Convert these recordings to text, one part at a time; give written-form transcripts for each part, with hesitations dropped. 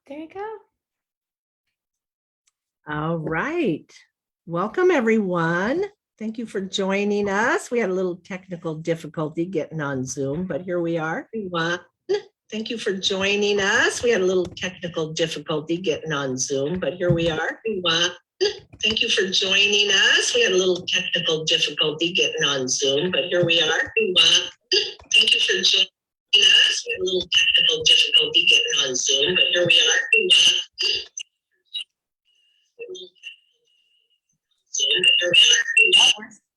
There you go. All right. Welcome, everyone. Thank you for joining us. We had a little technical difficulty getting on Zoom, but here we are. Thank you for joining us. We had a little technical difficulty getting on Zoom, but here we are. Thank you for joining us. We had a little technical difficulty getting on Zoom, but here we are. Thank you for joining us. We had a little technical difficulty getting on Zoom, but here we are.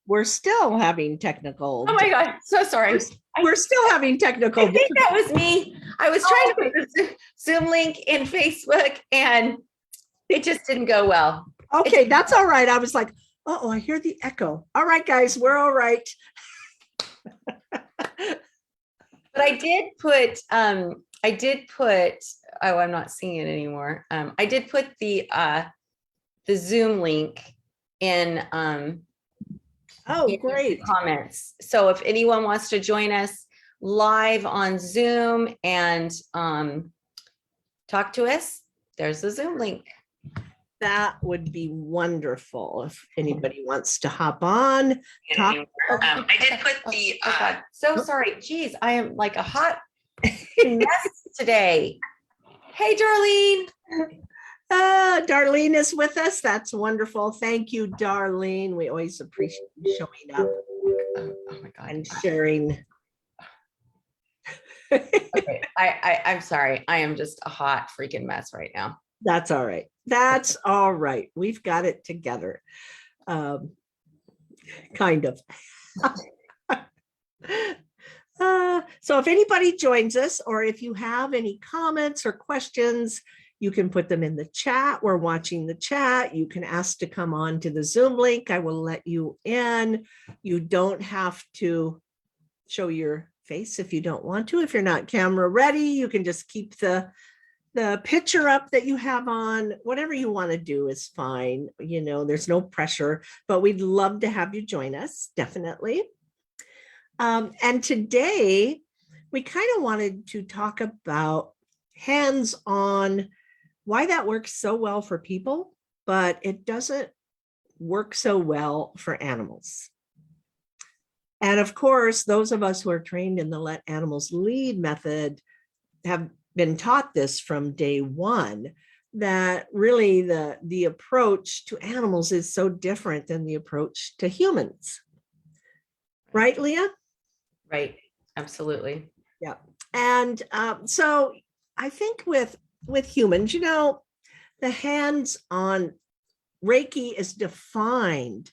We're still having technical. Oh my God, so sorry. We're still having technical. I think that was me. I was trying to put the Zoom link in Facebook and it just didn't go well. Okay, that's all right. I was like, oh, I hear the echo. All right, guys, we're all right. But I did put, oh, I'm not seeing it anymore. I did put the Zoom link in Great. Comments. So if anyone wants to join us live on Zoom and talk to us, there's the Zoom link. That would be wonderful if anybody wants to hop on. I did put the so sorry. Geez, I am like a hot mess today. Hey, Darlene. Darlene is with us. That's wonderful. Thank you, Darlene. We always appreciate you showing up Oh my God. and sharing. Okay. I'm sorry. I am just a hot freaking mess right now. That's all right. That's all right. We've got it together. Kind of. So if anybody joins us, or if you have any comments or questions, you can put them in the chat. We're watching the chat. You can ask to come on to the Zoom link. I will let you in. You don't have to show your face if you don't want to. If you're not camera ready, you can just keep the picture up that you have on. Whatever you want to do is fine. You know, there's no pressure, but we'd love to have you join us, definitely. And today we kind of wanted to talk about hands-on, why that works so well for people, but it doesn't work so well for animals. And of course, those of us who are trained in the Let Animals Lead method have been taught this from day one, that really the approach to animals is so different than the approach to humans. Right, Leah? Right. Absolutely. Yeah. And so I think with humans, you know, the hands-on Reiki is defined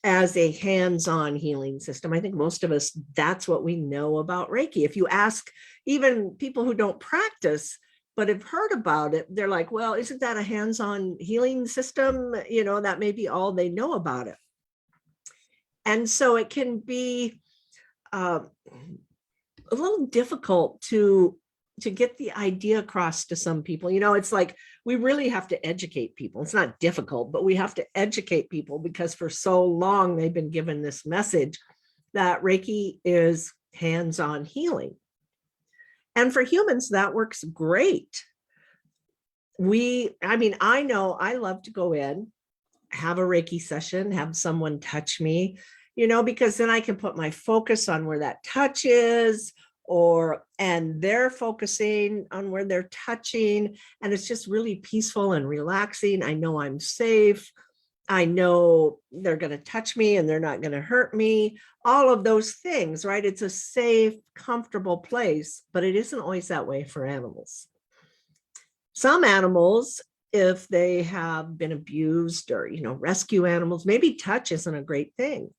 as a hands-on healing system. I think most of us, that's what we know about Reiki. If you ask even people who don't practice, but have heard about it, they're like, well, isn't that a hands-on healing system? You know, that may be all they know about it. And so it can be a little difficult to get the idea across to some people. You know, it's like we really have to educate people. It's not difficult, but we have to educate people because for so long they've been given this message that Reiki is hands-on healing. And for humans, that works great. I know I love to go in, have a Reiki session, have someone touch me, you know, because then I can put my focus on where that touch is, and they're focusing on where they're touching. And it's just really peaceful and relaxing. I know I'm safe. I know they're going to touch me and they're not going to hurt me. All of those things, right? It's a safe, comfortable place, but it isn't always that way for animals. Some animals, if they have been abused or, you know, rescue animals, maybe touch isn't a great thing.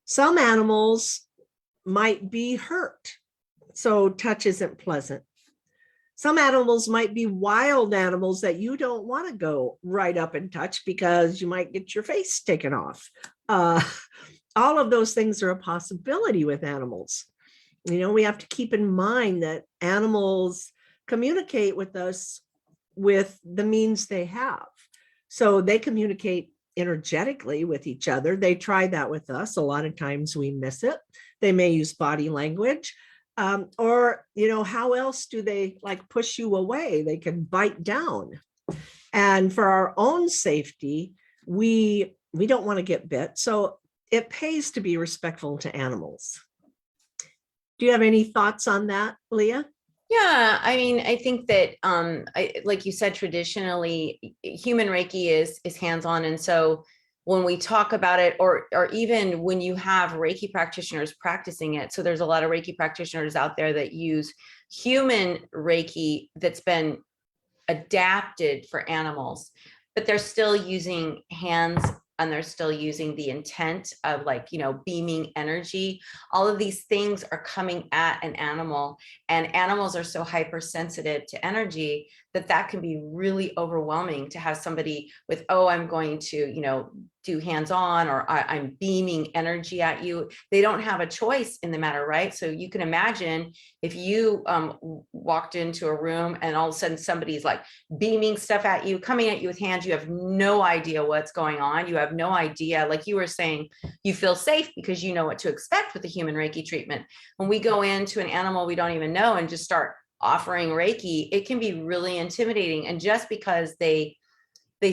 Some animals might be hurt, so touch isn't pleasant. Some animals might be wild animals that you don't want to go right up and touch because you might get your face taken off. All of those things are a possibility with animals. You know, we have to keep in mind that animals communicate with us with the means they have. So they communicate energetically with each other. They try that with us. A lot of times we miss it. They may use body language. Or, how else do they like push you away? They can bite down. And for our own safety, we don't want to get bit. So it pays to be respectful to animals. Do you have any thoughts on that, Leah? Yeah, I mean, I think that like you said, traditionally human Reiki is hands-on. And so when we talk about it, or even when you have Reiki practitioners practicing it, so there's a lot of Reiki practitioners out there that use human Reiki that's been adapted for animals, but they're still using hands, and they're still using the intent of, like, beaming energy. All of these things are coming at an animal, and animals are so hypersensitive to energy that can be really overwhelming to have somebody with, oh, I'm going to, do hands-on, or I'm beaming energy at you. They don't have a choice in the matter, right? So you can imagine if you walked into a room and all of a sudden somebody's like beaming stuff at you, coming at you with hands, you have no idea what's going on. You have no idea, like you were saying, you feel safe because you know what to expect with the human Reiki treatment. When we go into an animal we don't even know and just start offering Reiki, it can be really intimidating. And just because they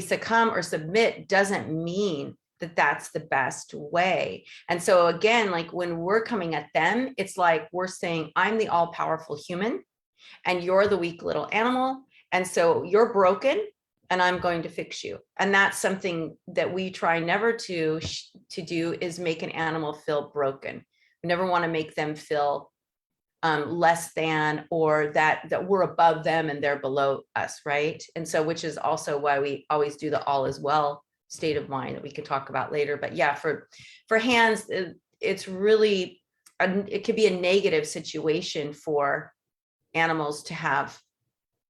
succumb or submit doesn't mean that that's the best way. And so again, like when we're coming at them, it's like we're saying, I'm the all-powerful human and you're the weak little animal. And so you're broken and I'm going to fix you. And that's something that we try never to do, is make an animal feel broken. We never want to make them feel less than, or that we're above them and they're below us, right? And so, which is also why we always do the all is well state of mind that we could talk about later. But yeah, for hands, it's really it could be a negative situation for animals to have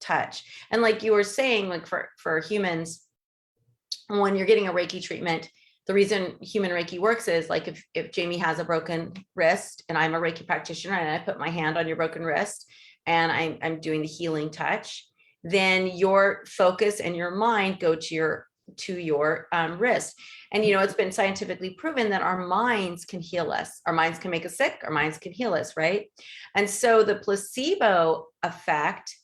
touch. And like you were saying, like for humans, when you're getting a Reiki treatment, the reason human Reiki works is like if Jamie has a broken wrist and I'm a Reiki practitioner and I put my hand on your broken wrist and I'm doing the healing touch, then your focus and your mind go to your wrist. And it's been scientifically proven that our minds can heal us. Our minds can make us sick. Our minds can heal us, right? And so the placebo effect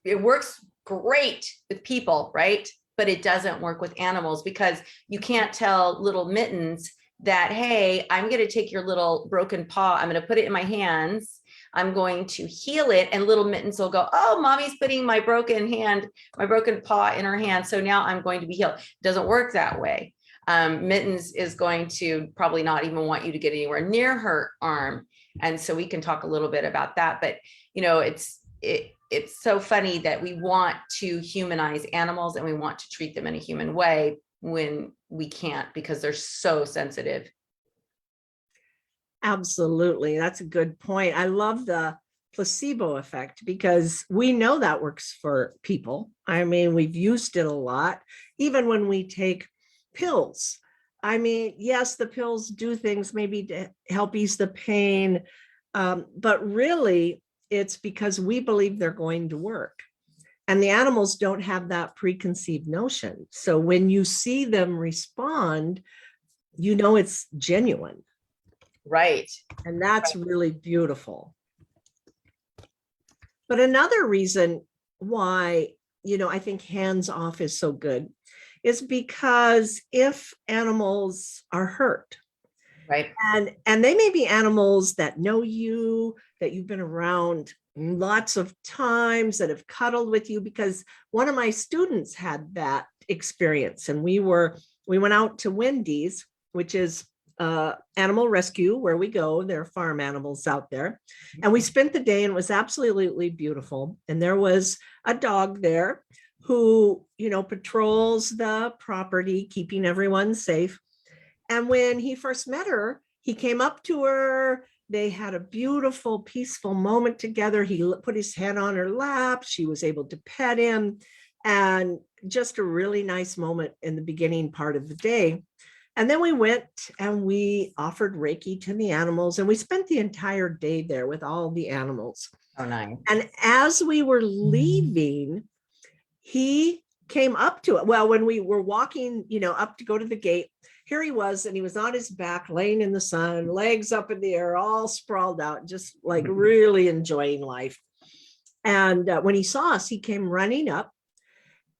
it works great with people, right? But it doesn't work with animals, because you can't tell little Mittens that, hey, I'm going to take your little broken paw, I'm going to put it in my hands, I'm going to heal it. And little Mittens will go, oh, mommy's putting my broken paw in her hand, so now I'm going to be healed. It doesn't work that way. Mittens is going to probably not even want you to get anywhere near her arm. And so we can talk a little bit about that. But it's so funny that we want to humanize animals and we want to treat them in a human way when we can't, because they're so sensitive. Absolutely. That's a good point. I love the placebo effect because we know that works for people. I mean, we've used it a lot, even when we take pills. I mean, yes, the pills do things maybe to help ease the pain, but really, it's because we believe they're going to work. And the animals don't have that preconceived notion. So when you see them respond, it's genuine. Right. And that's really beautiful. But another reason why, I think hands off is so good is because if animals are hurt, right, and they may be animals that know you, that you've been around lots of times, that have cuddled with you, because one of my students had that experience. And we went out to Wendy's, which is animal rescue, where we go. There are farm animals out there. And we spent the day and it was absolutely beautiful. And there was a dog there who, patrols the property, keeping everyone safe. And when he first met her, he came up to her. They had a beautiful, peaceful moment together. He put his head on her lap. She was able to pet him. And just a really nice moment in the beginning part of the day. And then we went and we offered Reiki to the animals. And we spent the entire day there with all the animals. Oh, nice. And as we were leaving, he came up to it. Well, when we were walking, up to go to the gate, here he was, and he was on his back, laying in the sun, legs up in the air, all sprawled out, just like really enjoying life. And when he saw us, he came running up,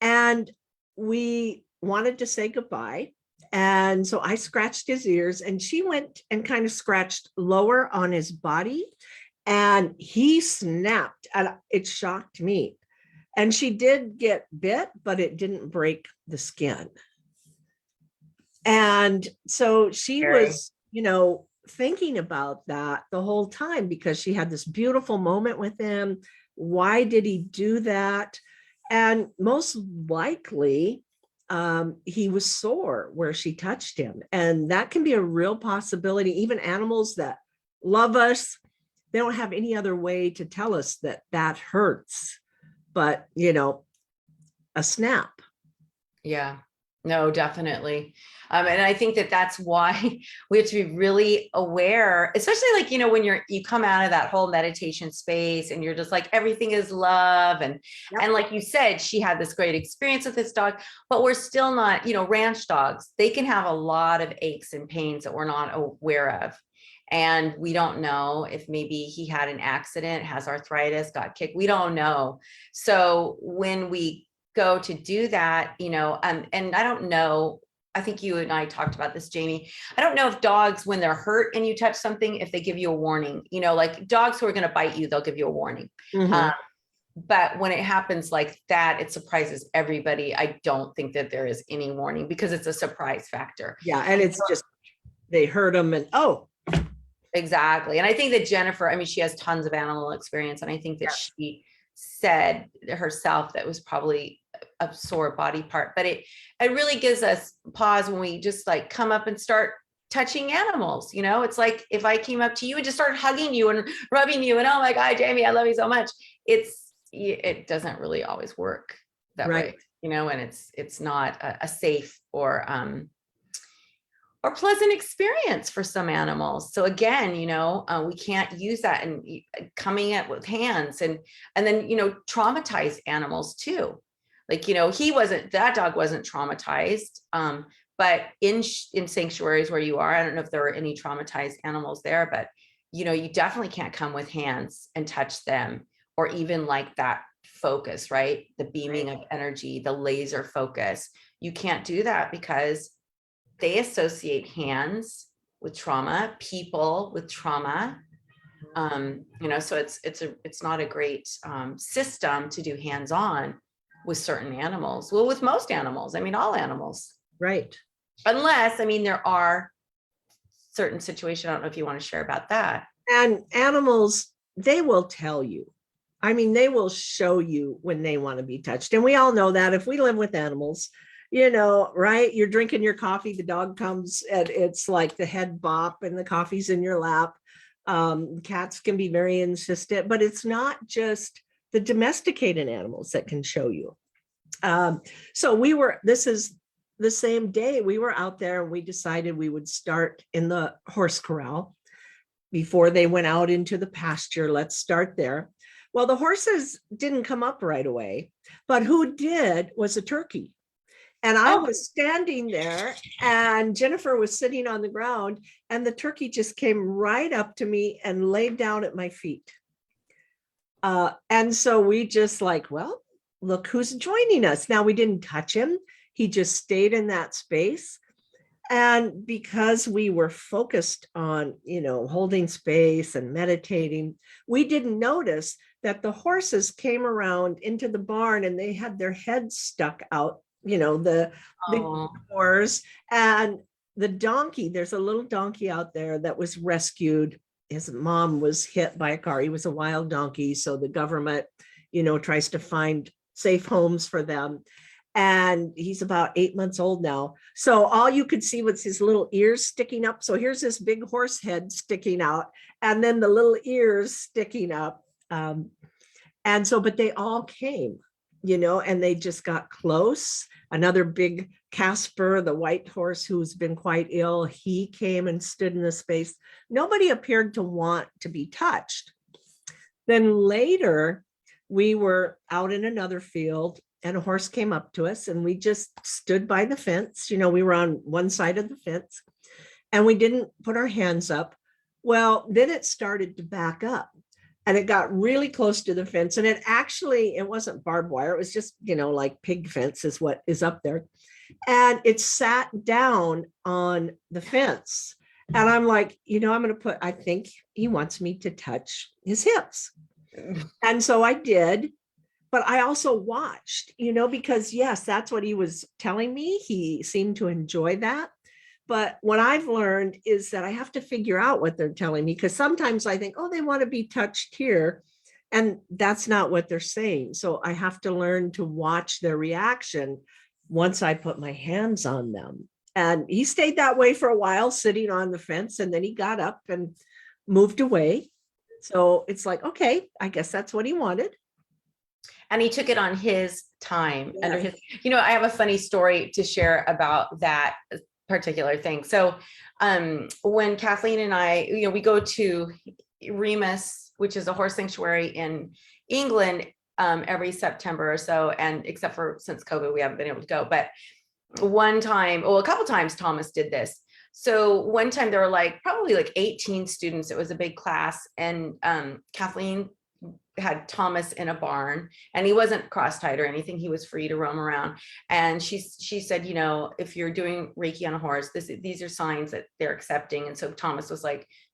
and we wanted to say goodbye. And so I scratched his ears, and she went and kind of scratched lower on his body, and he snapped, and it shocked me. And she did get bit, but it didn't break the skin. And so she was, thinking about that the whole time, because she had this beautiful moment with him. Why did he do that? And most likely, he was sore where she touched him. And that can be a real possibility. Even animals that love us, they don't have any other way to tell us that that hurts. But, a snap. Yeah, no, definitely. And I think that that's why we have to be really aware, especially like, when you come out of that whole meditation space and you're just like, everything is love. And, Yep. and like you said, she had this great experience with this dog, but we're still not, ranch dogs, they can have a lot of aches and pains that we're not aware of. And we don't know if maybe he had an accident, has arthritis, got kicked. We don't know. So when we go to do that, and I don't know, I think you and I talked about this, Jamie. I don't know if dogs, when they're hurt and you touch something, if they give you a warning, like dogs who are going to bite you, they'll give you a warning. Mhm. But when it happens like that, it surprises everybody. I don't think that there is any warning because it's a surprise factor. Yeah. And it's just, they hurt him and, oh, exactly. And I think that Jennifer, she has tons of animal experience. And I think that she said herself that was probably a sore body part, but it really gives us pause when we just like come up and start touching animals. It's like if I came up to you and just started hugging you and rubbing you and, oh my God, Jamie, I love you so much. It doesn't really always work that way, and it's not a safe or pleasant experience for some animals. So again, we can't use that and coming at with hands and then, traumatize animals too. Like, that dog wasn't traumatized. But in sanctuaries where you are, I don't know if there are any traumatized animals there, but, you definitely can't come with hands and touch them, or even like that focus, right? The beaming of energy, the laser focus. You can't do that because they associate hands with trauma, people with trauma. So it's not a great system to do hands-on with certain animals. Well, with most animals, all animals. right. Unless, there are certain situations. I don't know if you want to share about that. And animals, they will tell you. They will show you when they want to be touched. And we all know that if we live with animals, right? You're drinking your coffee, the dog comes and it's like the head bop and the coffee's in your lap. Cats can be very insistent, but it's not just the domesticated animals that can show you. So this is the same day we were out there and we decided we would start in the horse corral before they went out into the pasture. Let's start there. Well, the horses didn't come up right away, but who did was a turkey. And I was standing there and Jennifer was sitting on the ground and the turkey just came right up to me and laid down at my feet. And so we just like, well, look who's joining us. Now we didn't touch him. He just stayed in that space. And because we were focused on, holding space and meditating, we didn't notice that the horses came around into the barn and they had their heads stuck out. The doors, and the donkey, there's a little donkey out there that was rescued. His mom was hit by a car. He was a wild donkey. So the government, tries to find safe homes for them. And he's about 8 months old now. So all you could see was his little ears sticking up. So here's this big horse head sticking out, and then the little ears sticking up. And so, but they all came, and they just got close. Another big Casper, the white horse who's been quite ill, he came and stood in the space. Nobody appeared to want to be touched. Then later, we were out in another field and a horse came up to us, and we just stood by the fence. We were on one side of the fence, and we didn't put our hands up. Well, then it started to back up, and it got really close to the fence. And it wasn't barbed wire. It was just, like pig fence is what is up there. And it sat down on the fence. And I'm like, I think he wants me to touch his hips. And so I did. But I also watched, because yes, that's what he was telling me. He seemed to enjoy that. But what I've learned is that I have to figure out what they're telling me, because sometimes I think, oh, they want to be touched here. And that's not what they're saying. So I have to learn to watch their reaction once I put my hands on them. And he stayed that way for a while, sitting on the fence. And then he got up and moved away. So it's like, okay, I guess that's what he wanted. And he took it on his time. Yes. Under his, I have a funny story to share about that particular thing. So when Kathleen and I, we go to Remus, which is a horse sanctuary in England, every September or so. And except for since COVID, we haven't been able to go. But one time, a couple times Thomas did this. So one time there were probably 18 students. It was a big class. And Kathleen had Thomas in a barn, and he wasn't cross-tied or anything. He was free to roam around. And she said, if you're doing Reiki on a horse, these are signs that they're accepting. And so Thomas was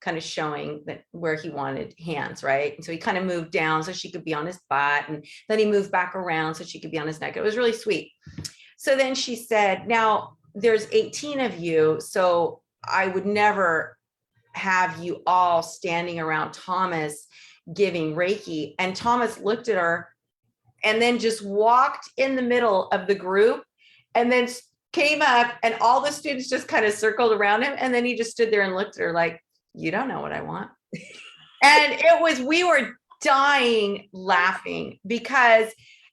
kind of showing that where he wanted hands, right? And so he kind of moved down so she could be on his butt, and then he moved back around so she could be on his neck. It was really sweet. So then she said, now there's 18 of you, so I would never have you all standing around Thomas giving Reiki. And Thomas looked at her and then just walked in the middle of the group, and then came up, and all the students just kind of circled around him. And then he just stood there and looked at her like, you don't know what I want. And we were dying laughing, because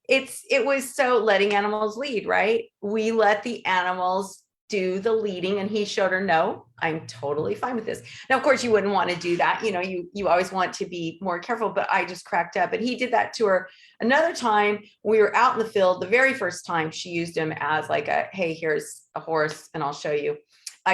it was so letting animals lead, right? We let the animals do the leading, and he showed her, no, I'm totally fine with this. Now, of course, you wouldn't want to do that. You always want to be more careful, but I just cracked up. And he did that to her. Another time we were out in the field, the very first time she used him as hey, here's a horse and I'll show you.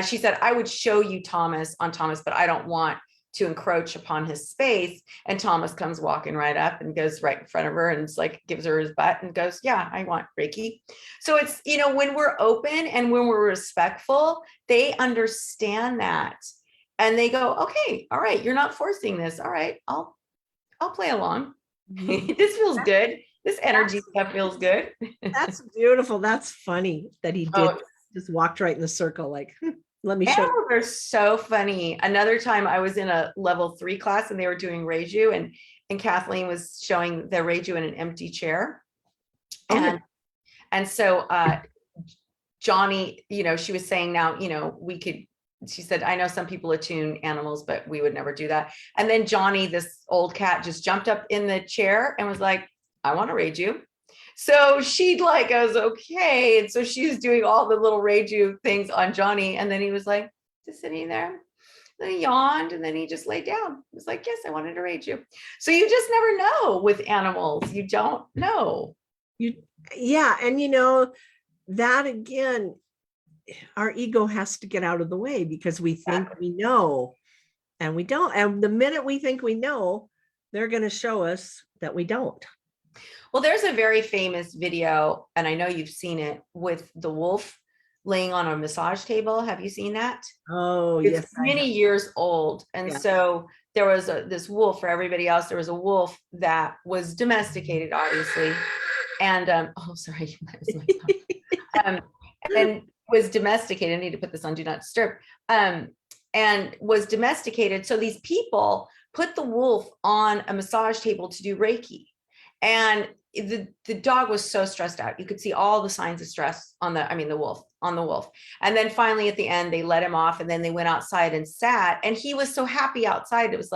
She said, I would show you Thomas, but I don't want to encroach upon his space. And Thomas comes walking right up and goes right in front of her, and it's gives her his butt and goes, yeah, I want Reiki. So it's, when we're open and when we're respectful, they understand that, and they go, okay, all right, you're not forcing this. All right, I'll play along. This feels good. This energy stuff feels good. That's beautiful. That's funny that he did just walked right in the circle. Let me show you. They're so funny. Another time I was in a level 3 class, and they were doing Reiju, and Kathleen was showing the Reiju in an empty chair. And so Johnny, she was saying, now, she said, I know some people attune animals, but we would never do that. And then Johnny, this old cat, just jumped up in the chair and was like, I want to Reiju. So she goes, okay. And so she was doing all the little Reiju things on Johnny. And then he was just sitting there. Then he yawned, and then he just laid down. He was like, yes, I wanted to Reiju. So you just never know with animals. You don't know. Yeah. And that again, our ego has to get out of the way, because we think we know and we don't. And the minute we think we know, they're going to show us that we don't. Well, there's a very famous video, and I know you've seen it, with the wolf laying on a massage table. Have you seen that? Oh, it's yes. Many years old. And so there was this wolf. For everybody else, there was a wolf that was domesticated, obviously. And sorry, that was my and was domesticated. I need to put this on Do Not Disturb. And was domesticated. So these people put the wolf on a massage table to do Reiki. And the dog was so stressed out. You could see all the signs of stress on the wolf. And then finally at the end, they let him off, and then they went outside and sat, and he was so happy outside. It was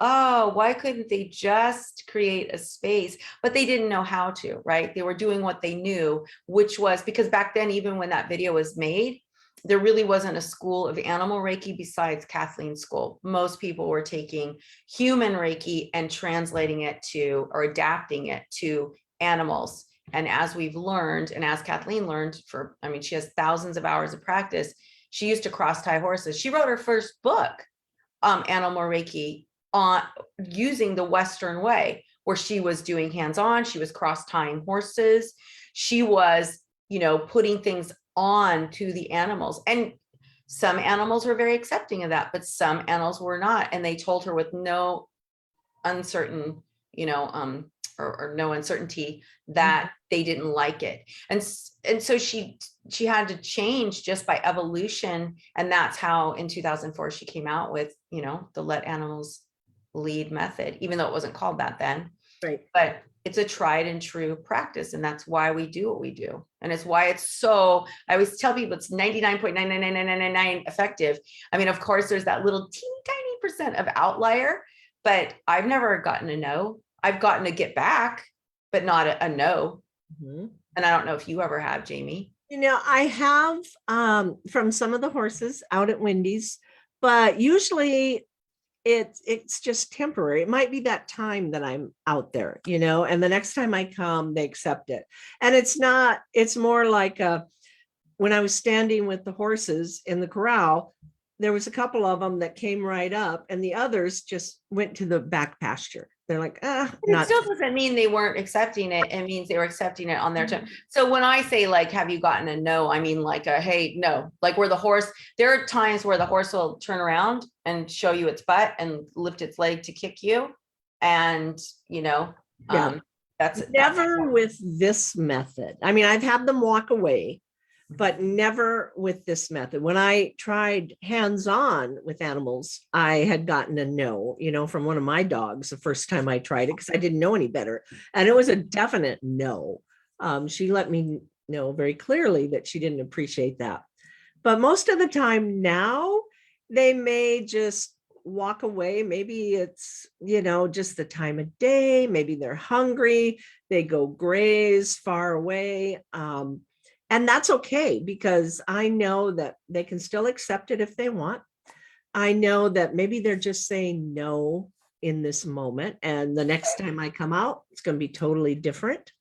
oh, why couldn't they just create a space? But they didn't know how to, right? They were doing what they knew, which was, because back then, even when that video was made, there really wasn't a school of animal Reiki besides Kathleen's school. Most people were taking human Reiki and translating it to, or adapting it to, animals. And as we've learned, and as Kathleen learned she has thousands of hours of practice. She used to cross tie horses. She wrote her first book, Animal Reiki, on using the Western way, where she was doing hands-on, she was cross tying horses, she was, putting things on to the animals. And some animals were very accepting of that, but some animals were not. And they told her with no uncertain, or no uncertainty that they didn't like it. And so she had to change just by evolution. And that's how in 2004, she came out with, the Let Animals Lead method, even though it wasn't called that then. Right. But it's a tried and true practice. And that's why we do what we do. And it's why it's so, I always tell people it's 99.99999 effective. I mean, of course, there's that little teeny tiny percent of outlier, but I've never gotten a no. I've gotten a get back, but not a no. Mm-hmm. And I don't know if you ever have, Jamie. I have from some of the horses out at Wendy's, but usually it's just temporary. It might be that time that I'm out there, and the next time I come, they accept it. And it's more like when I was standing with the horses in the corral, there was a couple of them that came right up and the others just went to the back pasture. They're like, it still doesn't mean they weren't accepting it. It means they were accepting it on their terms. So when I say like, have you gotten a no, I mean like a, hey, no, like where the horse, there are times where the horse will turn around and show you its butt and lift its leg to kick you. And, that's never with this method. I mean, I've had them walk away, but never with this method. When I tried hands-on with animals, I had gotten a no, from one of my dogs the first time I tried it, because I didn't know any better. And it was a definite no. She let me know very clearly that she didn't appreciate that. But most of the time now, they may just walk away. Maybe it's, just the time of day. Maybe they're hungry. They go graze far away. And that's okay, because I know that they can still accept it if they want. I know that maybe they're just saying no in this moment. And the next time I come out, it's going to be totally different.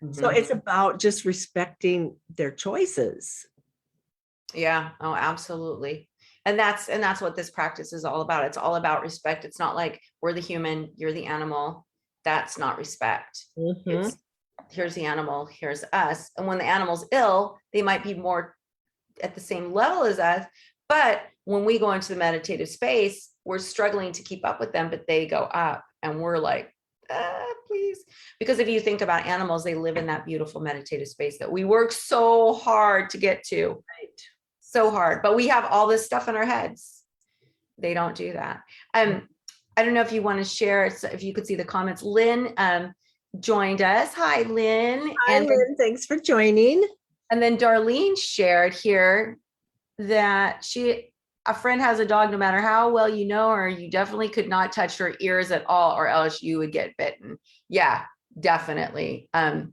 Mm-hmm. So it's about just respecting their choices. Yeah. Oh, absolutely. And that's what this practice is all about. It's all about respect. It's not like we're the human, you're the animal. That's not respect. Mm-hmm. It's, here's the animal, here's us. And when the animal's ill, they might be more at the same level as us. But when we go into the meditative space, we're struggling to keep up with them, but they go up and we're like, please. Because if you think about animals, they live in that beautiful meditative space that we work so hard to get to. Right. So hard. But we have all this stuff in our heads. They don't do that. I don't know if you want to share, if you could see the comments. Lynn, joined us. Hi, Lynn. Hi, Lynn. Thanks for joining. And then Darlene shared here that a friend has a dog, no matter how well you know her, you definitely could not touch her ears at all, or else you would get bitten. Yeah, definitely. So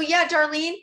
yeah, Darlene,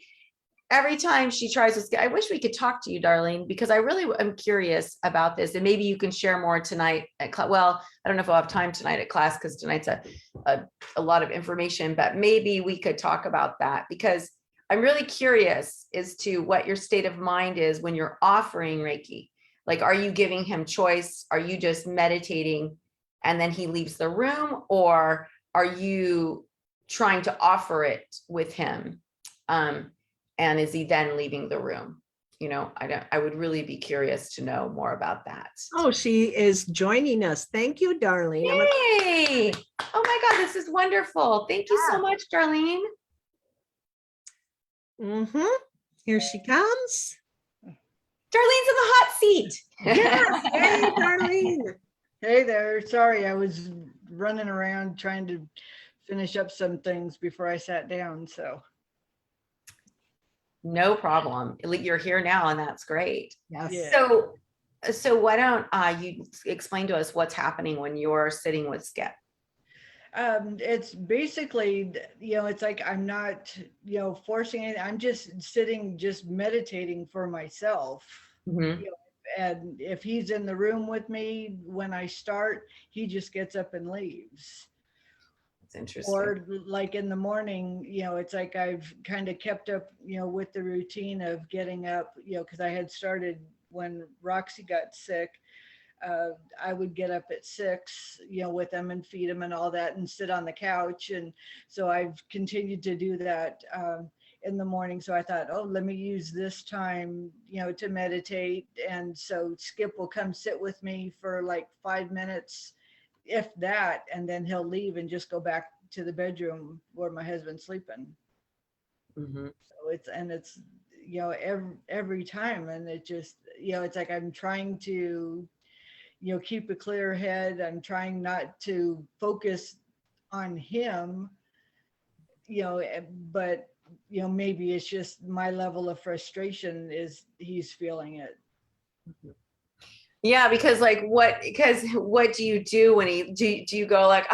every time she tries to, I wish we could talk to you, Darlene, because I really am curious about this, and maybe you can share more tonight at class. Well, I don't know if we'll have time tonight at class, because tonight's a lot of information, but maybe we could talk about that, because I'm really curious as to what your state of mind is when you're offering Reiki. Like, are you giving him choice? Are you just meditating and then he leaves the room? Or are you trying to offer it with him? And is he then leaving the room? I would really be curious to know more about that. Oh, she is joining us. Thank you, Darlene. Hey, oh my God, this is wonderful. Thank you so much, Darlene. Mm-hmm. Here she comes. Darlene's in the hot seat. Yes. Hey, Darlene. Hey there. Sorry, I was running around trying to finish up some things before I sat down. So no problem. You're here now, and that's great. Yes. Yeah. So why don't you explain to us what's happening when you're sitting with Skip? It's basically, it's like I'm not, forcing it. I'm just sitting, just meditating for myself. Mm-hmm. And if he's in the room with me when I start, he just gets up and leaves. interesting. Or like in the morning, it's like I've kind of kept up, with the routine of getting up, because I had started when Roxy got sick. I would get up at 6, with them and feed them and all that and sit on the couch. And so I've continued to do that in the morning. So I thought, oh, let me use this time, to meditate. And so Skip will come sit with me for like 5 minutes, if that, and then he'll leave and just go back to the bedroom where my husband's sleeping. Mm-hmm. So it's every time, and it just it's like I'm trying to keep a clear head. I'm trying not to focus on him, but maybe it's just my level of frustration is he's feeling it. Yeah, because what do you do when do you go like,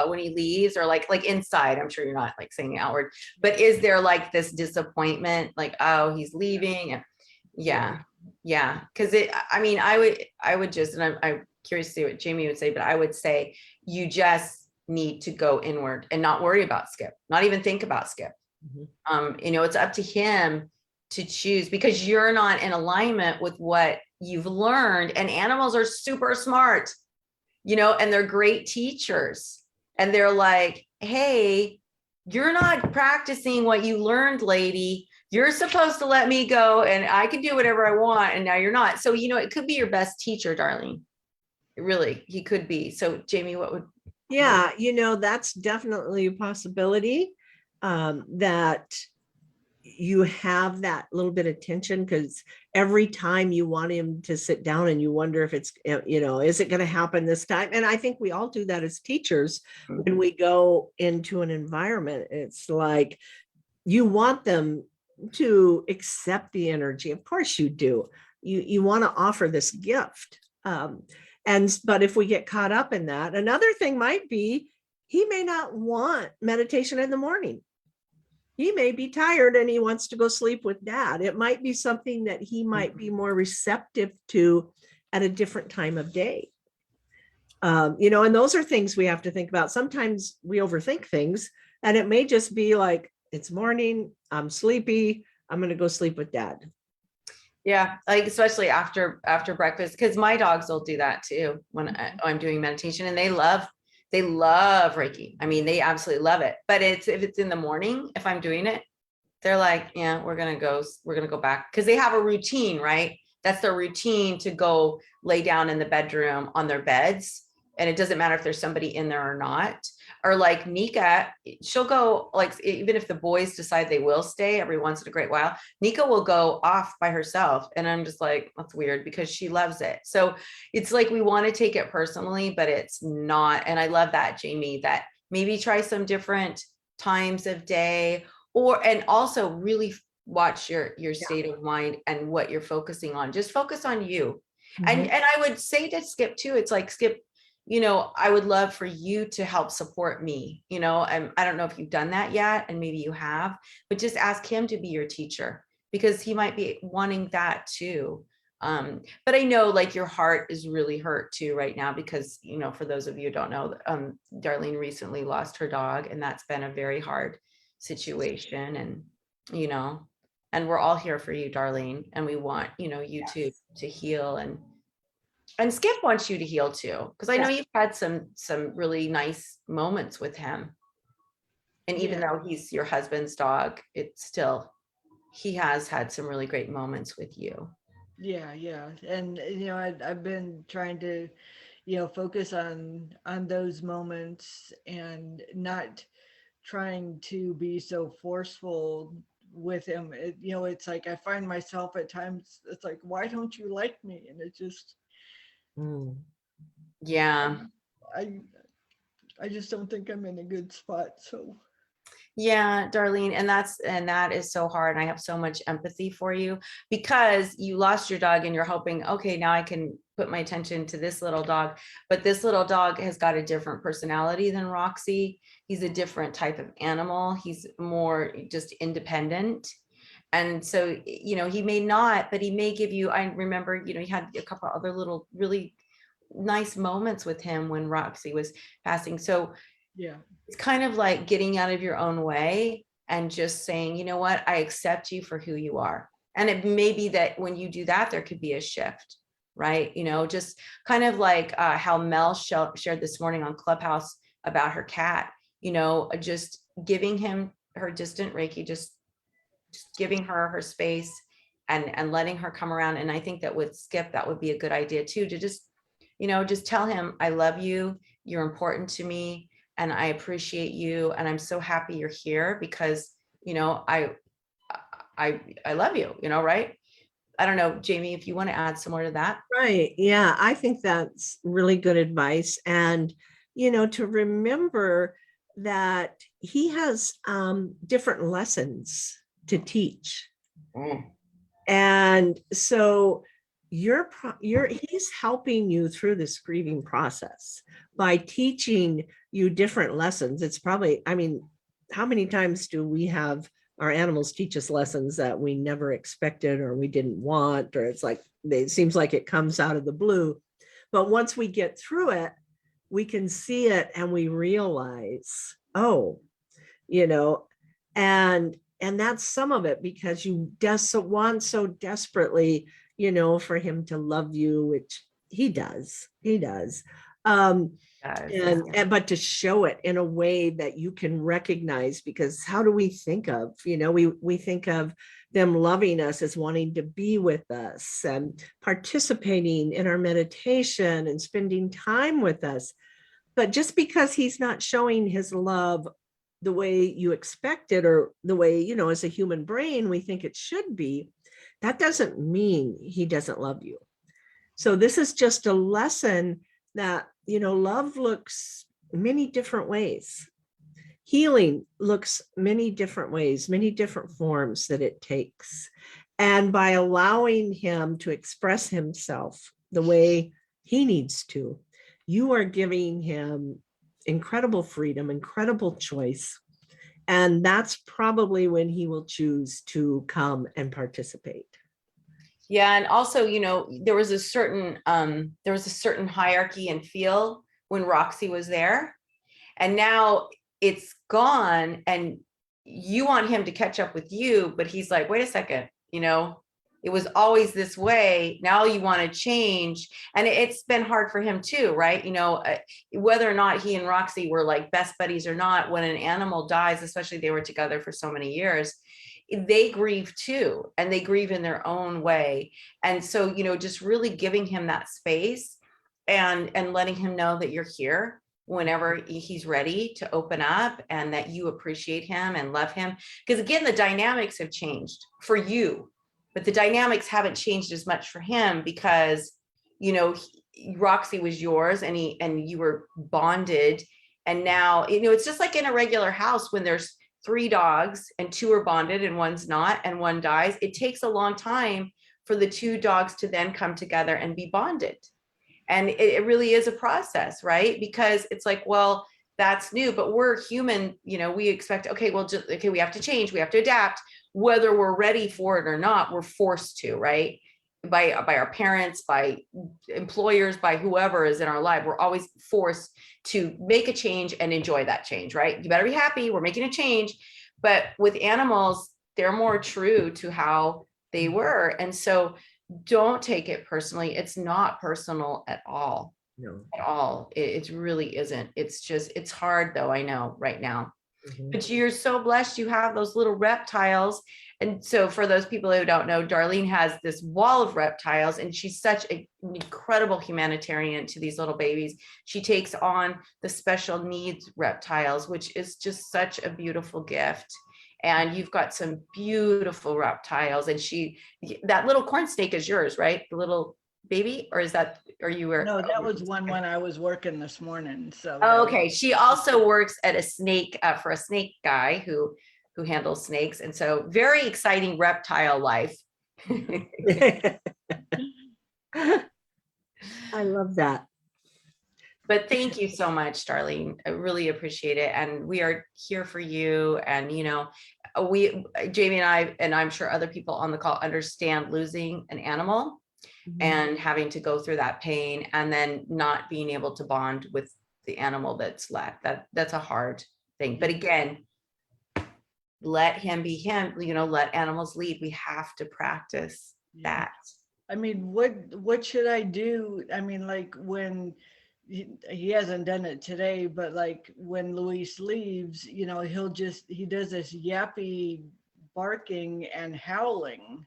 when he leaves, or like inside? I'm sure you're not like saying outward, but is there like this disappointment, like, oh, he's leaving? And yeah. Because I mean, I would just, and I'm curious to see what Jamie would say, but I would say you just need to go inward and not worry about Skip, not even think about Skip. It's up to him to choose, because you're not in alignment with what you've learned. And animals are super smart, and they're great teachers. And they're like, hey, you're not practicing what you learned, lady. You're supposed to let me go and I can do whatever I want. And now you're not. So, it could be your best teacher, darling. Really, he could be. So Jamie, what would? Yeah, that's definitely a possibility, that you have that little bit of tension, because every time you want him to sit down and you wonder if it's, is it going to happen this time? And I think we all do that as teachers. When we go into an environment, it's like you want them to accept the energy. Of course you do. You want to offer this gift. But if we get caught up in that, another thing might be he may not want meditation in the morning. He may be tired and he wants to go sleep with dad. It might be something that he might be more receptive to at a different time of day. And those are things we have to think about. Sometimes we overthink things, and it may just be like, it's morning, I'm sleepy, I'm going to go sleep with dad. Yeah, like especially after breakfast, because my dogs will do that too when I'm doing meditation, and they love Reiki. I mean, they absolutely love it. But if it's in the morning, if I'm doing it, they're like, yeah, we're gonna go back, because they have a routine, right? That's their routine, to go lay down in the bedroom on their beds. And it doesn't matter if there's somebody in there or not. Or like Nika, she'll go, like, even if the boys decide they will stay every once in a great while, Nika will go off by herself. And I'm just like, that's weird, because she loves it. So it's like, we want to take it personally, but it's not. And I love that, Jamie, that maybe try some different times of day, and also really watch your state of mind and what you're focusing on. Just focus on you. And I would say to Skip too, it's like, Skip, I would love for you to help support me, and I don't know if you've done that yet, and maybe you have, but just ask him to be your teacher, because he might be wanting that too. But I know, like, your heart is really hurt too right now, because, for those of you who don't know, Darlene recently lost her dog, and that's been a very hard situation. And, and we're all here for you, Darlene, and we want, you to heal, and Skip wants you to heal too, because I know you've had some really nice moments with him. And even though he's your husband's dog, he has had some really great moments with you. Yeah. And I've been trying to focus on those moments, and not trying to be so forceful with him. It's like I find myself at times, it's like, why don't you like me? And it just Yeah. I just don't think I'm in a good spot. So Yeah, Darlene, and that is so hard. I have so much empathy for you, because you lost your dog and you're hoping, okay, now I can put my attention to this little dog. But this little dog has got a different personality than Roxy. He's a different type of animal. He's more just independent. And so, he may not, but he may give you, I remember, he had a couple other little really nice moments with him when Roxy was passing. So Yeah. It's kind of like getting out of your own way and just saying, you know what, I accept you for who you are. And it may be that when you do that, there could be a shift, right? You know, just kind of like how Mel shared this morning on Clubhouse about her cat, you know, just giving him her distant Reiki, just giving her space and letting her come around. And I think that with Skip, that would be a good idea too, to just, you know, just tell him, I love you, you're important to me, and I appreciate you, and I'm so happy you're here because, you know, I love you, you know, right? I don't know, Jamie, if you want to add some more to that. Right. Yeah, I think that's really good advice. And, you know, to remember that he has different lessons to teach. Mm. And so he's helping you through this grieving process by teaching you different lessons. It's probably, I mean, how many times do we have our animals teach us lessons that we never expected or we didn't want, or it's like it seems like it comes out of the blue. But once we get through it, we can see it and we realize, oh, you know, and that's some of it, because you want so desperately, you know, for him to love you, which he does. Guys, yeah. And but to show it in a way that you can recognize, because how do we think of, you know, we think of them loving us as wanting to be with us and participating in our meditation and spending time with us. But just because he's not showing his love the way you expect it, or the way, you know, as a human brain we think it should be, that doesn't mean he doesn't love you. So this is just a lesson that, you know, love looks many different ways. Healing looks many different ways, many different forms that it takes. And by allowing him to express himself the way he needs to, you are giving him incredible freedom, incredible choice. And that's probably when he will choose to come and participate. Yeah, and also, you know, there was a certain hierarchy and feel when Roxy was there, and now it's gone, and you want him to catch up with you, but he's like, wait a second, you know, it was always this way, now you want to change. And it's been hard for him too, right? You know, whether or not he and Roxy were like best buddies or not, when an animal dies, especially they were together for so many years, they grieve too, and they grieve in their own way. And so, you know, just really giving him that space and letting him know that you're here whenever he's ready to open up, and that you appreciate him and love him. Because again, the dynamics have changed for you, but the dynamics haven't changed as much for him, because, you know, Roxy was yours, and you were bonded. And now, you know, it's just like in a regular house when there's 3 dogs and 2 are bonded and one's not, and one dies. It takes a long time for the 2 dogs to then come together and be bonded. And it really is a process, right? Because it's like, well, that's new, but we're human, you know, we expect, okay, well, just, okay, we have to change, we have to adapt, whether we're ready for it or not, we're forced to, right? By our parents, by employers, by whoever is in our life, we're always forced to make a change and enjoy that change, right? You better be happy, we're making a change. But with animals, they're more true to how they were. And so don't take it personally. It's not personal at all. No. At all. It really isn't. It's just, it's hard though, I know right now. Mhm. But you're so blessed you have those little reptiles. And so for those people who don't know, Darlene has this wall of reptiles, and she's such an incredible humanitarian to these little babies. She takes on the special needs reptiles, which is just such a beautiful gift. And you've got some beautiful reptiles, and that little corn snake is yours, right? The little baby, or is that, or you were? No, that was one when I was working this morning. So Oh, okay. She also works at a snake for a snake guy who handles snakes, and so very exciting reptile life. I love that. But thank you so much, Darlene. I really appreciate it, and we are here for you. And you know, Jamie and I, and I'm sure other people on the call, understand losing an animal Mhm. and having to go through that pain, and then not being able to bond with the animal that's left. That's a hard thing. But again, let him be him, let animals lead. We have to practice that. I mean, what should I do? I mean, like when he hasn't done it today, but like when Luis leaves, he does this yappy barking and howling.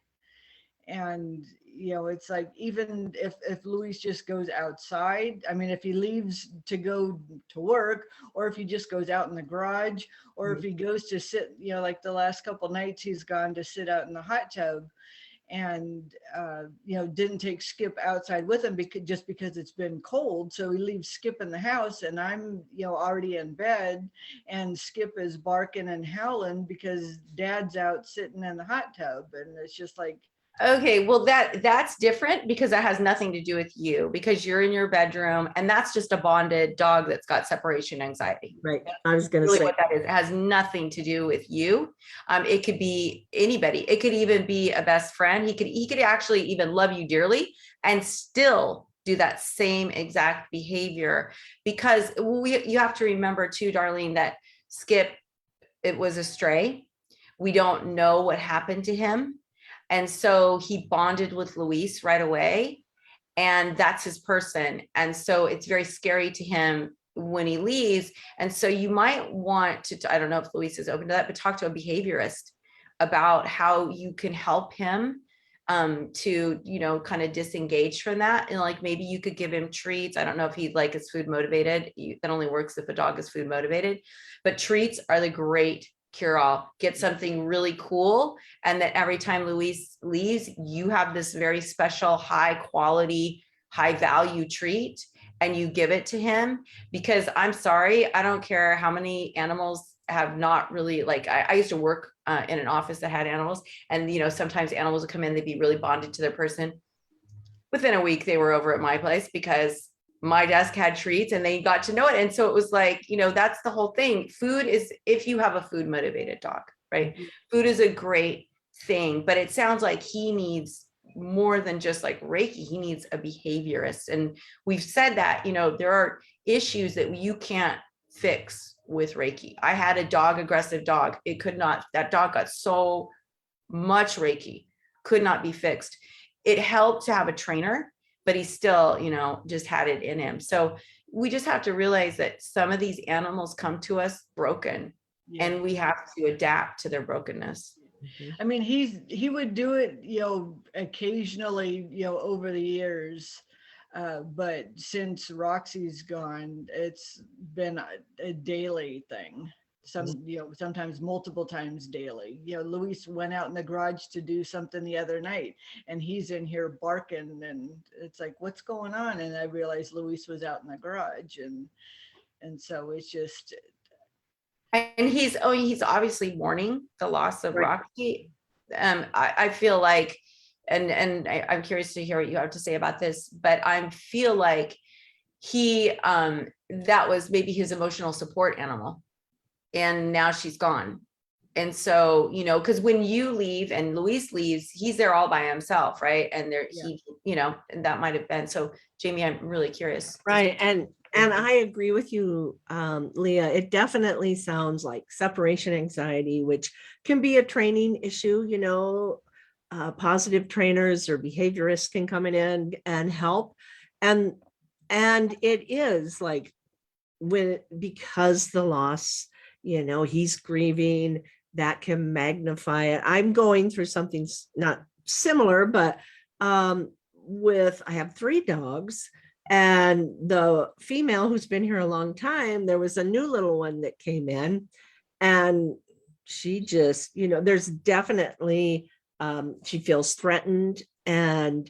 And it's like, even if Luis just goes outside, I mean, if he leaves to go to work, or if he just goes out in the garage, or if he goes to sit, like the last couple nights he's gone to sit out in the hot tub, and didn't take Skip outside with him because it's been cold, so he leaves Skip in the house, and I'm already in bed, and Skip is barking and howling because Dad's out sitting in the hot tub, and it's just like, Okay, well that's different because that has nothing to do with you, because you're in your bedroom and that's just a bonded dog that's got separation anxiety. Right. I was going to Really say, what that is. It has nothing to do with you. It could be anybody. It could even be a best friend. He could actually even love you dearly and still do that same exact behavior, because you have to remember too, Darlene, that Skip, it was a stray. We don't know what happened to him. And so he bonded with Luis right away, and that's his person. And so it's very scary to him when he leaves. And so you might want to, I don't know if Luis is open to that, but talk to a behaviorist about how you can help him to, kind of disengage from that. And like, maybe you could give him treats. I don't know if he is food motivated. That only works if a dog is food motivated, but treats are the great cure-all. Get something really cool, and that every time Luis leaves, you have this very special, high quality, high value treat, and you give it to him. Because I'm sorry, I don't care how many animals have not really, I used to work in an office that had animals, and sometimes animals would come in, they'd be really bonded to their person. Within a week, they were over at my place because my desk had treats and they got to know it. And so it was like, that's the whole thing. Food is, if you have a food motivated dog, right? Food is a great thing, but it sounds like he needs more than just like Reiki. He needs a behaviorist. And we've said that, there are issues that you can't fix with Reiki. I had a aggressive dog. That dog got so much Reiki, could not be fixed. It helped to have a trainer, but he still, just had it in him. So we just have to realize that some of these animals come to us broken, and we have to adapt to their brokenness. I mean, he would do it, occasionally, over the years. But since Roxy's gone, it's been a daily thing. Sometimes multiple times daily. Luis went out in the garage to do something the other night, and he's in here barking, and it's like, what's going on? And I realized Luis was out in the garage, and so it's just. And he's obviously mourning the loss of Roxy. I feel like, and I'm curious to hear what you have to say about this, but I feel like he, that was maybe his emotional support animal. And now she's gone. And so, because when you leave and Luis leaves, he's there all by himself, right? And and that might have been. So Jamie, I'm really curious. Right. And I agree with you, Leah. It definitely sounds like separation anxiety, which can be a training issue. Positive trainers or behaviorists can come in and help. And it is like, because the loss, he's grieving, that can magnify it. I'm going through something not similar, but I have 3 dogs, and the female who's been here a long time, there was a new little one that came in, and she just, there's definitely, she feels threatened, and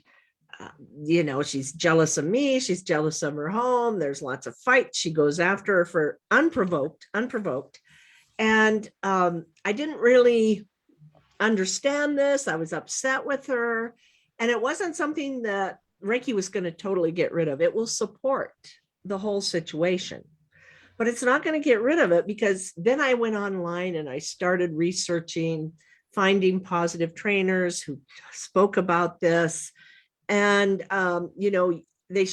she's jealous of me. She's jealous of her home. There's lots of fights. She goes after her for unprovoked. And I didn't really understand this. I was upset with her. And it wasn't something that Reiki was going to totally get rid of. It will support the whole situation, but it's not going to get rid of it, because then I went online and I started researching, finding positive trainers who spoke about this. And, they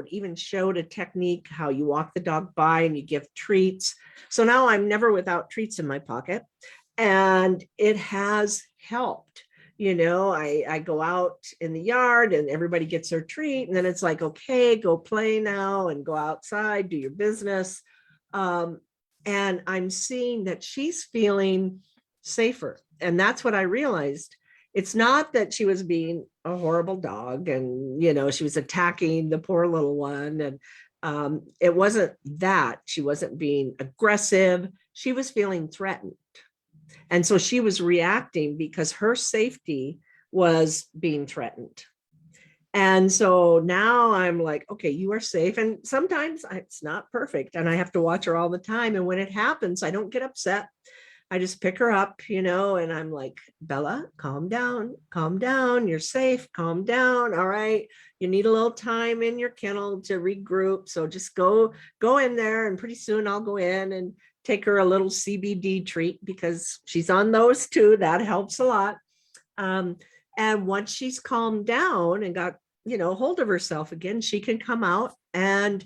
even showed a technique how you walk the dog by and you give treats. So now I'm never without treats in my pocket, and it has helped. I go out in the yard and everybody gets their treat, and then it's like, okay, go play now and go outside, do your business. And I'm seeing that she's feeling safer. And that's what I realized. It's not that she was being a horrible dog and, she was attacking the poor little one. And it wasn't that. She wasn't being aggressive. She was feeling threatened. And so she was reacting because her safety was being threatened. And so now I'm like, okay, you are safe. And sometimes it's not perfect and I have to watch her all the time. And when it happens, I don't get upset. I just pick her up, and I'm like, Bella, calm down, calm down. You're safe, calm down. All right. You need a little time in your kennel to regroup. So just go in there, and pretty soon I'll go in and take her a little CBD treat because she's on those too. That helps a lot. And once she's calmed down and got, hold of herself again, she can come out and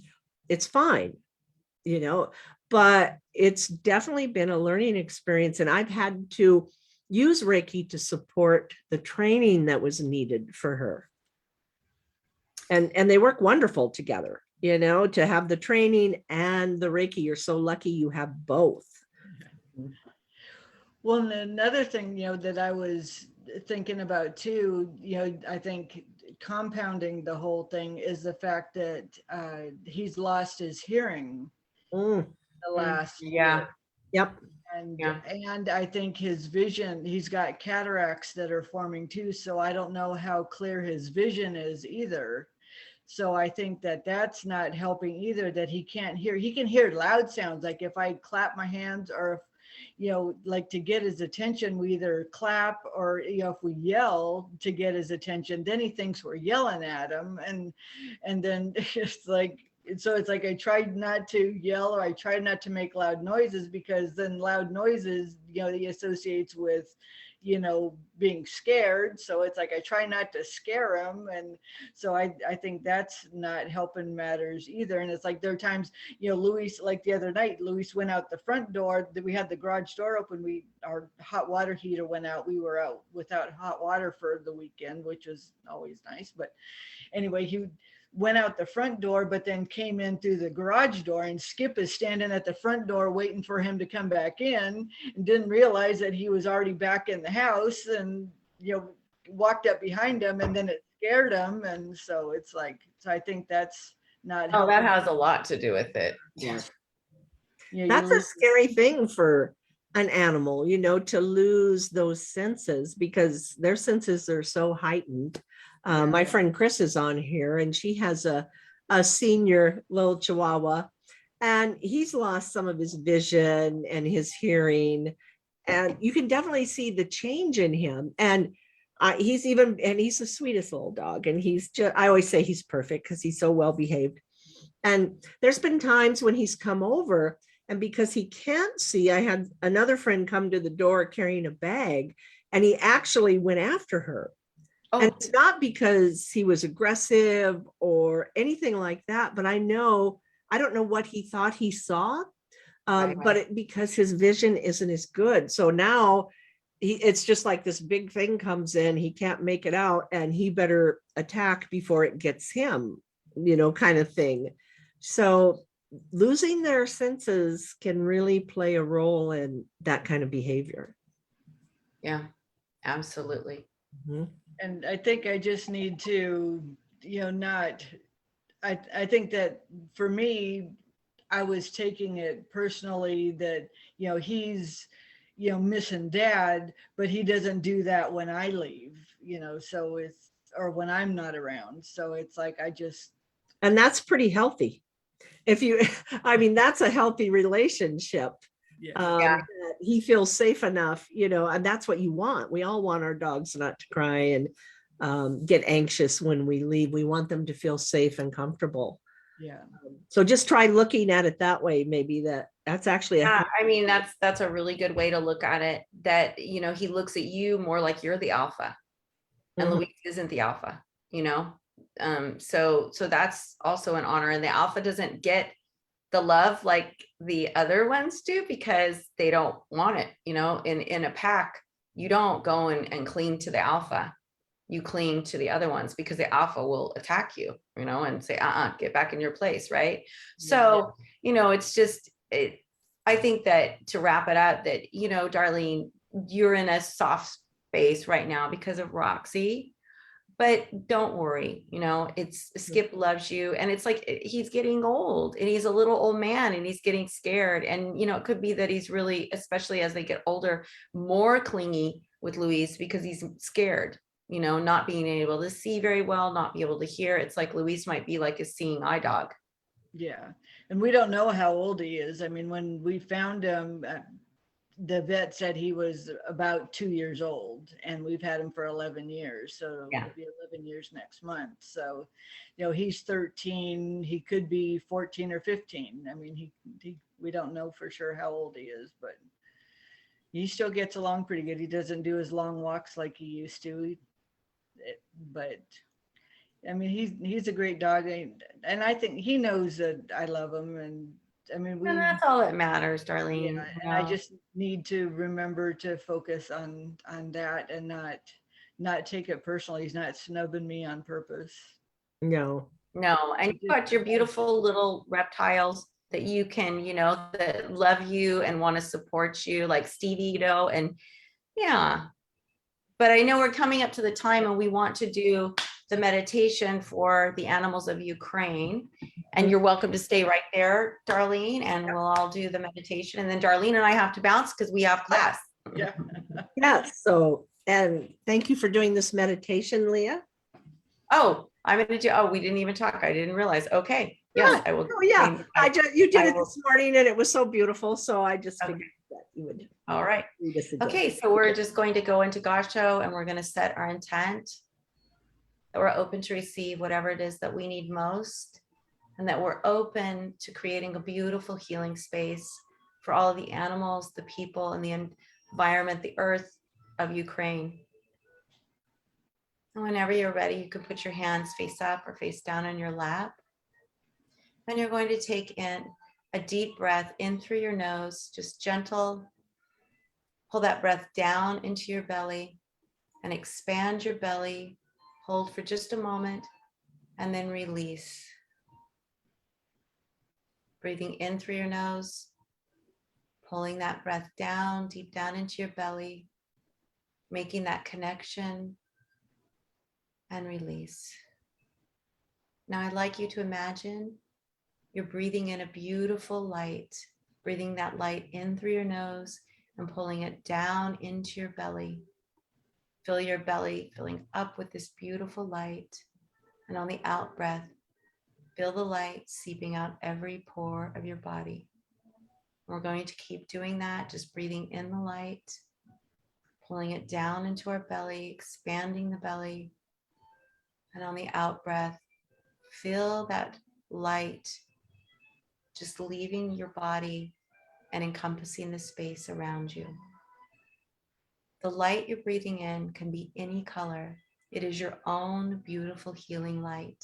it's fine, but it's definitely been a learning experience. And I've had to use Reiki to support the training that was needed for her. And they work wonderful together, to have the training and the Reiki. You're so lucky you have both. Well, and another thing, that I was thinking about too, I think compounding the whole thing is the fact that he's lost his hearing the last year. Yep. And I think his vision, he's got cataracts that are forming too. So I don't know how clear his vision is either. So I think that that's not helping either, that he can't hear. He can hear loud sounds. Like if I clap my hands, or if, like to get his attention, we either clap or, if we yell to get his attention, then he thinks we're yelling at him. And then it's like, so it's like, I tried not to yell, or I tried not to make loud noises, because then loud noises, he associates with, being scared. So it's like, I try not to scare him. And so I think that's not helping matters either. And it's like, there are times, Luis, like the other night, Luis went out the front door, that we had the garage door open. Our hot water heater went out. We were out without hot water for the weekend, which was always nice. But anyway, he went out the front door, but then came in through the garage door, and Skip is standing at the front door waiting for him to come back in, and didn't realize that he was already back in the house, and walked up behind him, and then it scared him. And so it's like, so I think that's not Oh, that has a lot to do with it. Yes. That's a scary thing for an animal, to lose those senses, because their senses are so heightened. My friend Chris is on here, and she has a senior little Chihuahua, and he's lost some of his vision and his hearing, and you can definitely see the change in him. And he's the sweetest little dog, and I always say he's perfect because he's so well behaved. And there's been times when he's come over, and because he can't see, I had another friend come to the door carrying a bag, and he actually went after her. Oh. And it's not because he was aggressive or anything like that, but I don't know what he thought he saw, but because his vision isn't as good. So now it's just like this big thing comes in, he can't make it out, and he better attack before it gets him, kind of thing. So losing their senses can really play a role in that kind of behavior. Yeah, absolutely. Mm-hmm. And I think I just need to, I think that for me, I was taking it personally that, he's, missing dad, but he doesn't do that when I leave, so or when I'm not around. So it's like, and that's pretty healthy. That's a healthy relationship. Yeah. He feels safe enough, and that's what you want. We all want our dogs not to cry and get anxious when we leave. We want them to feel safe and comfortable. Yeah. So just try looking at it that way. Maybe that's actually that's a really good way to look at it, that, he looks at you more like you're the alpha, and Luis isn't the alpha, So that's also an honor. And the alpha doesn't get the love like the other ones do because they don't want it. In a pack, you don't go and cling to the alpha. You cling to the other ones because the alpha will attack you, and say, get back in your place. Right. So, it's just, I think that to wrap it up that, Darlene, you're in a soft space right now because of Roxy, but don't worry, it's Skip loves you. And it's like, he's getting old and he's a little old man and he's getting scared. And, it could be that he's really, especially as they get older, more clingy with Louise because he's scared, not being able to see very well, not be able to hear. It's like Louise might be like a seeing eye dog. Yeah. And we don't know how old he is. I mean, when we found him, the vet said he was about 2 years old, and we've had him for 11 years. So Yeah. it'll be 11 years next month. So, he's 13. He could be 14 or 15. I mean, we don't know for sure how old he is, but he still gets along pretty good. He doesn't do his long walks like he used to, but I mean, he's a great dog, and I think he knows that I love him. And I mean, And that's all that matters, Darlene. yeah, and I just need to remember to focus on that and not take it personally. He's not snubbing me on purpose. No. And you've got your beautiful little reptiles that you can, that love you and want to support you, like Stevie, and yeah. But I know we're coming up to the time and we want to do the meditation for the animals of Ukraine. And you're welcome to stay right there, Darlene, and we'll all do the meditation. And then Darlene and I have to bounce because we have class. Yeah. Yes. So, and thank you for doing this meditation, Leah. Oh, I'm going to do, we didn't even talk. I didn't realize. Okay. Yes, I will. Oh, yeah. You did I it will. this morning and it was so beautiful. So I just figured that you would. All right. do this again. Okay. So we're just going to go into Gasho and we're going to set our intent that we're open to receive whatever it is that we need most, and that we're open to creating a beautiful healing space for all of the animals, the people, and the environment, the earth of Ukraine. And whenever you're ready, you can put your hands face up or face down on your lap. And you're going to take in a deep breath in through your nose, just gentle. Pull that breath down into your belly and expand your belly. Hold for just a moment and then release. Breathing in through your nose, pulling that breath down, deep down into your belly, making that connection and release. Now I'd like you to imagine you're breathing in a beautiful light, breathing that light in through your nose and pulling it down into your belly. Fill your belly filling up with this beautiful light. And on the out breath, feel the light seeping out every pore of your body. We're going to keep doing that, just breathing in the light, pulling it down into our belly, expanding the belly. And on the out breath, feel that light just leaving your body and encompassing the space around you. The light you're breathing in can be any color. It is your own beautiful healing light.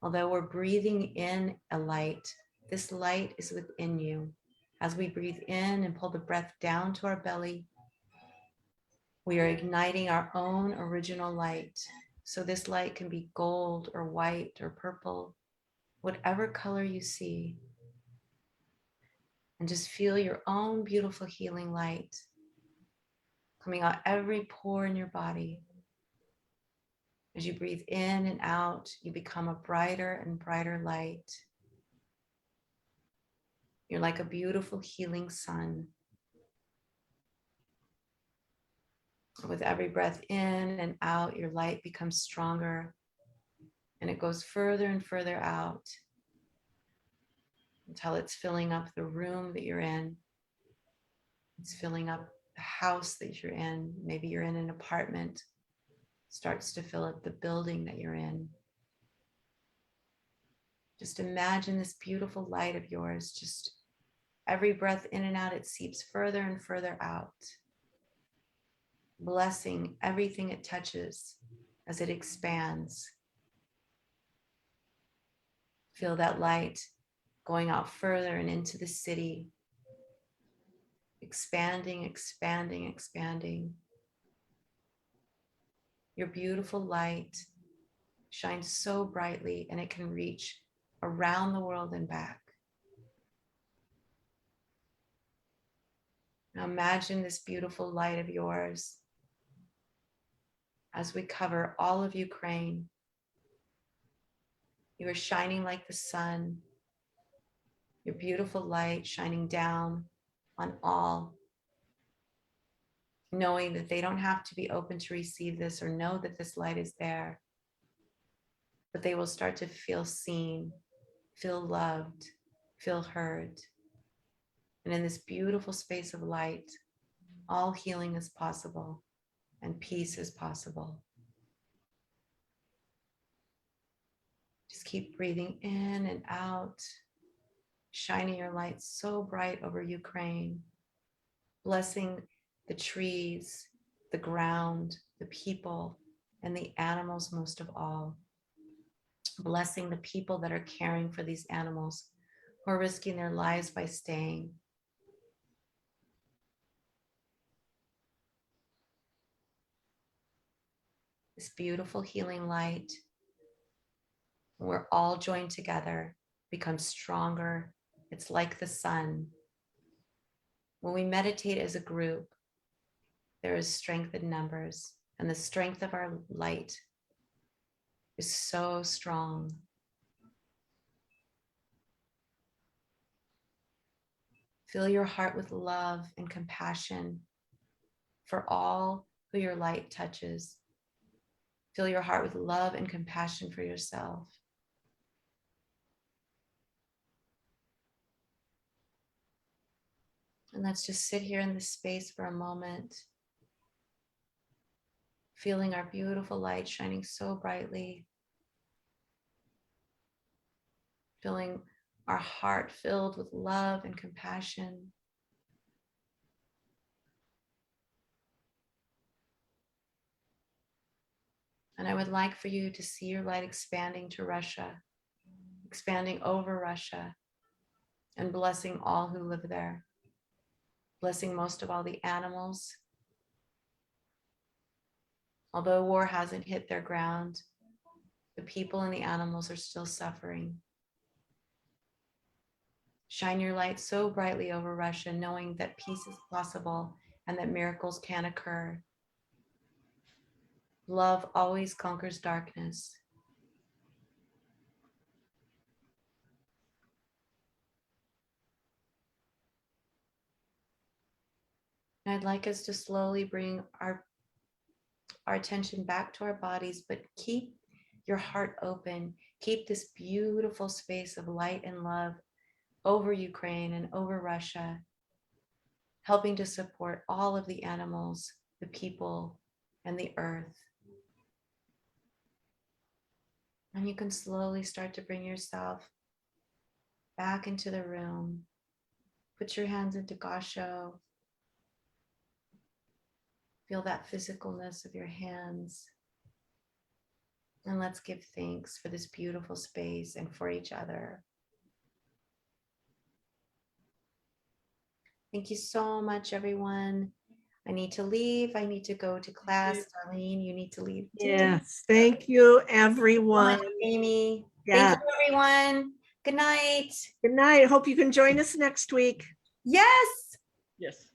Although we're breathing in a light, this light is within you. As we breathe in and pull the breath down to our belly, we are igniting our own original light. So this light can be gold or white or purple, whatever color you see. And just feel your own beautiful healing light coming out every pore in your body. As you breathe in and out, you become a brighter and brighter light. You're like a beautiful healing sun. With every breath in and out, your light becomes stronger and it goes further and further out until it's filling up the room that you're in. It's filling up the house that you're in. Maybe you're in an apartment. Starts to fill up the building that you're in. Just imagine this beautiful light of yours. Just every breath in and out, it seeps further and further out, blessing everything it touches as it expands. Feel that light going out further and into the city, expanding, expanding, expanding. Your beautiful light shines so brightly and it can reach around the world and back. Now imagine this beautiful light of yours as we cover all of Ukraine. You are shining like the sun, your beautiful light shining down on all, knowing that they don't have to be open to receive this or know that this light is there, but they will start to feel seen, feel loved, feel heard. And in this beautiful space of light, all healing is possible and peace is possible. Just keep breathing in and out, shining your light so bright over Ukraine, blessing the trees, the ground, the people, and the animals most of all. Blessing the people that are caring for these animals who are risking their lives by staying. This beautiful healing light, we're all joined together, becomes stronger. It's like the sun. When we meditate as a group, there is strength in numbers, and the strength of our light is so strong. Fill your heart with love and compassion for all who your light touches. Fill your heart with love and compassion for yourself. And let's just sit here in this space for a moment, feeling our beautiful light shining so brightly, feeling our heart filled with love and compassion. And I would like for you to see your light expanding to Russia, expanding over Russia, and blessing all who live there, blessing most of all the animals. Although war hasn't hit their ground, the people and the animals are still suffering. Shine your light so brightly over Russia, knowing that peace is possible and that miracles can occur. Love always conquers darkness. And I'd like us to slowly bring our attention back to our bodies, but keep your heart open. Keep this beautiful space of light and love over Ukraine and over Russia, helping to support all of the animals, the people, and the earth. And you can slowly start to bring yourself back into the room. Put your hands into Gasho. Feel that physicalness of your hands. And let's give thanks for this beautiful space and for each other. Thank you so much, everyone. I need to leave. I need to go to class. Darlene, you need to leave too. Yes, thank you, So everyone. much, Amy. Yeah. Thank you, everyone. Good night. Good night. Hope you can join us next week. Yes. Yes.